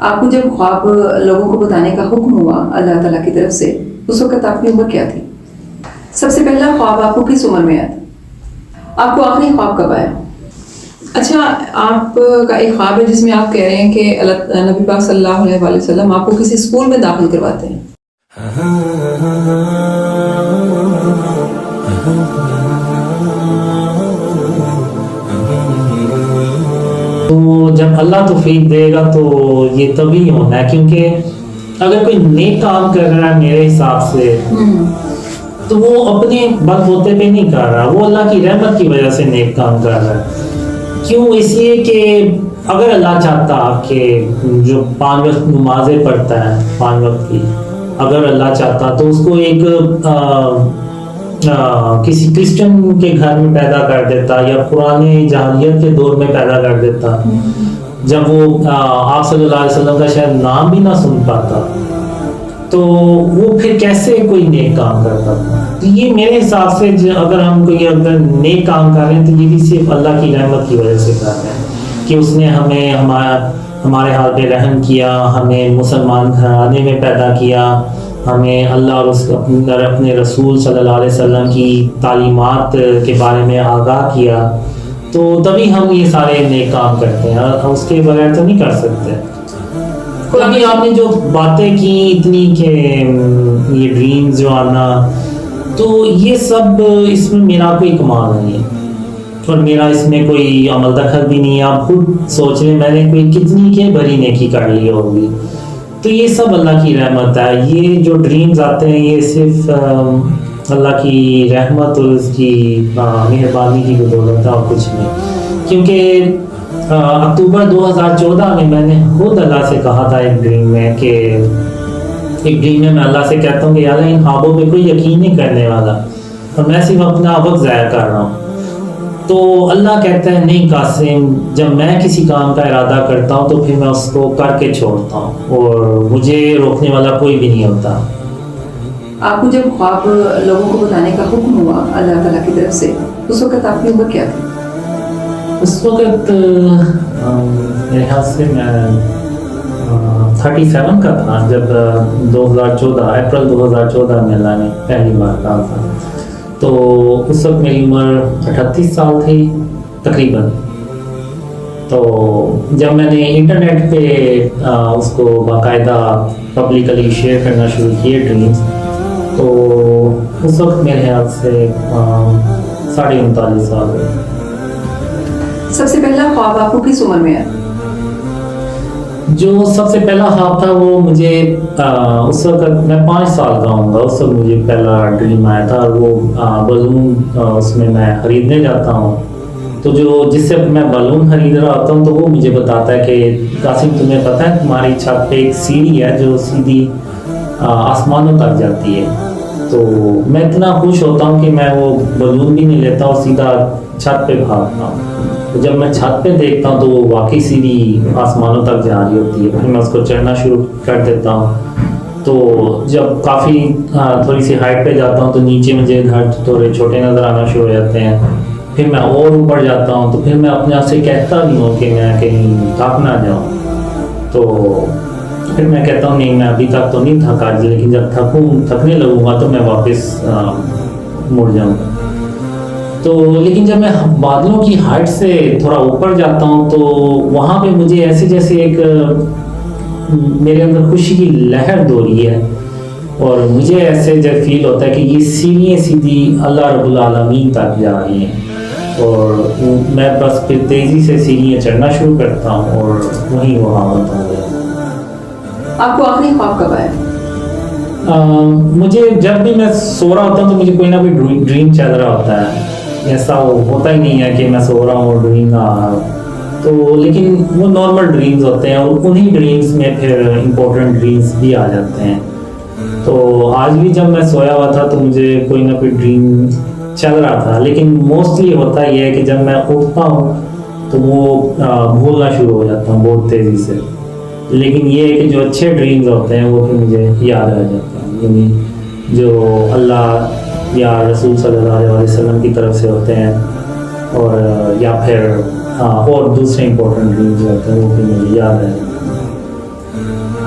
آپ کو جب خواب لوگوں کو بتانے کا حکم ہوا اللہ تعالیٰ کی طرف سے، اس وقت آپ کی عمر کیا تھی؟ سب سے پہلا خواب آپ کو کس عمر میں آیا تھا؟ آپ کو آخری خواب کب آیا؟ اچھا، آپ کا ایک خواب ہے جس میں آپ کہہ رہے ہیں کہ نبی پاک صلی اللہ علیہ وآلہ وسلم آپ کو کسی اسکول میں داخل کرواتے ہیں. تو جب اللہ توفیق دے گا تو یہ تبھی ہونا ہے، کیونکہ اگر کوئی نیک کام کر رہا ہے میرے حساب سے تو وہ اپنے بل بوتے پہ نہیں کر رہا، وہ اللہ کی رحمت کی وجہ سے نیک کام کر رہا ہے. کیوں؟ اس لیے کہ اگر اللہ چاہتا کہ جو 5 وقت نمازیں پڑھتا ہے 5 وقت کی، اگر اللہ چاہتا تو اس کو ایک کسی کرسچن کے گھر میں پیدا کر دیتا یا پرانے جاہلیت کے دور میں پیدا کر دیتا، جب وہ آپ صلی اللہ علیہ وسلم کا شاید نام بھی نہ سن پاتا، تو وہ پھر کیسے کوئی نیک کام کرتا. تو یہ میرے حساب سے اگر ہم کوئی اگر نیک کام کر رہے ہیں تو یہ بھی صرف اللہ کی رحمت کی وجہ سے کر رہے ہیں کہ اس نے ہمیں ہمارے حال پہ رحم کیا، ہمیں مسلمان گھرانے میں پیدا کیا، ہمیں اللہ اور اپنے رسول صلی اللہ علیہ وسلم کی تعلیمات کے بارے میں آگاہ کیا، تو تبھی ہم یہ سارے نیک کام کرتے ہیں، اس کے بغیر تو نہیں کر سکتے. ابھی آپ نے جو باتیں کی اتنی کہ یہ ڈریمز جو آنا، تو یہ سب اس میں میرا کوئی کمال نہیں ہے اور میرا اس میں کوئی عمل دخل بھی نہیں ہے. آپ خود سوچ رہے میں نے کوئی کتنی کے بری نیکی کر لی ہوگی. تو یہ سب اللہ کی رحمت ہے. یہ جو ڈریمز آتے ہیں یہ صرف اللہ کی رحمت اور اس کی مہربانی کی بدولت ہے اور کچھ نہیں. کیونکہ اکتوبر 2014 میں نے خود اللہ سے کہا تھا ایک ڈریم میں میں اللہ سے کہتا ہوں کہ یا اللہ ان خوابوں پہ کوئی یقین نہیں کرنے والا اور میں صرف اپنا وقت ضائع کر رہا ہوں. تو اللہ کہتا ہے نہیں قاسم، جب میں کسی کام کا ارادہ کرتا ہوں تو پھر میں اس کو کر کے چھوڑتا ہوں اور مجھے روکنے والا کوئی بھی نہیں ہوتا. آپ کو جب خواب لوگوں کو بتانے کا حکم ہوا اللہ تعالیٰ کی طرف سے، اس وقت آپ کی عمر کیا تھی؟ اس وقت میرے خیال سے میں 37 کا تھا جب 2014 اپریل 2014 میں اللہ نے پہلی بار کہا تھا. تو اس وقت میری عمر 38 سال تھی تقریباً. تو جب میں نے انٹرنیٹ پہ اس کو باقاعدہ پبلکلی شیئر کرنا شروع کیے ڈریمز، تو اس وقت میرے خیال سے 39.5 سال ہوئے. سب سے پہلا خواب آپ کو کس عمر میں آیا؟ جو سب سے پہلا خواب تھا وہ مجھے اس وقت میں 5 سال کا ہوں گا، اس وقت مجھے پہلا ڈریم آیا تھا. وہ بلون اس میں خریدنے جاتا ہوں، تو جس سے میں بلون خرید رہا ہوتا ہوں تو وہ مجھے بتاتا ہے کہ قاسم تمہیں پتہ ہے تمہاری چھت پہ ایک سیڑھی ہے جو سیدھی آسمانوں تک جاتی ہے. تو میں اتنا خوش ہوتا ہوں کہ میں وہ بلون بھی نہیں لیتا اور سیدھا چھت پہ بھاگتا ہوں. جب میں چھت پہ دیکھتا ہوں تو وہ واقعی سیدھی آسمانوں تک جا رہی ہوتی ہے. پھر میں اس کو چڑھنا شروع کر دیتا ہوں. تو جب کافی تھوڑی سی ہائٹ پہ جاتا ہوں تو نیچے مجھے گھر تھوڑے چھوٹے نظر آنا شروع ہو جاتے ہیں. پھر میں اور اوپر جاتا ہوں تو پھر میں اپنے آپ سے کہتا بھی ہوں کہ میں کہیں تھک نہ جاؤں. تو پھر میں کہتا ہوں نہیں میں ابھی تک تو نہیں تھکا، لیکن جب تھکنے لگوں گا تو میں واپس مڑ جاؤں گا. تو لیکن جب میں بادلوں کی ہائٹ سے تھوڑا اوپر جاتا ہوں تو وہاں پہ مجھے ایسے جیسے ایک میرے اندر خوشی کی لہر دوڑی ہے اور مجھے ایسے جب فیل ہوتا ہے کہ یہ سیڑھیاں سیدھی اللہ رب العالمین تک جا رہی ہیں اور میں بس پھر تیزی سے سیڑھیاں چڑھنا شروع کرتا ہوں اور وہیں وہاں ہوتا ہے. آپ کو آخری خواب کب آیا؟ مجھے جب بھی میں سو رہا ہوتا ہوں تو مجھے کوئی نہ کوئی ڈریم چل رہا ہوتا ہے. ایسا ہوتا ہی نہیں ہے کہ میں سو رہا ہوں اور ڈریم نہ آ رہا ہوں. تو لیکن وہ نارمل ڈریمز ہوتے ہیں اور انہی ڈریمز میں پھر امپورٹنٹ ڈریمز بھی آ جاتے ہیں. تو آج بھی جب میں سویا ہوا تھا تو مجھے کوئی نہ کوئی ڈریم چل رہا تھا، لیکن موسٹلی ہوتا یہ ہے کہ جب میں اٹھتا ہوں تو وہ بھولنا شروع ہو جاتا ہوں بہت تیزی سے. لیکن یہ ہے کہ جو اچھے ڈریمز ہوتے ہیں وہ پھر مجھے یاد رہ جاتے ہیں، یعنی جو اللہ یا رسول صلی اللہ علیہ وسلم کی طرف سے ہوتے ہیں اور یا پھر اور دوسرے امپورٹنٹ ڈریمز ہوتے ہیں وہ پھر مجھے یاد رہ جاتے ہیں.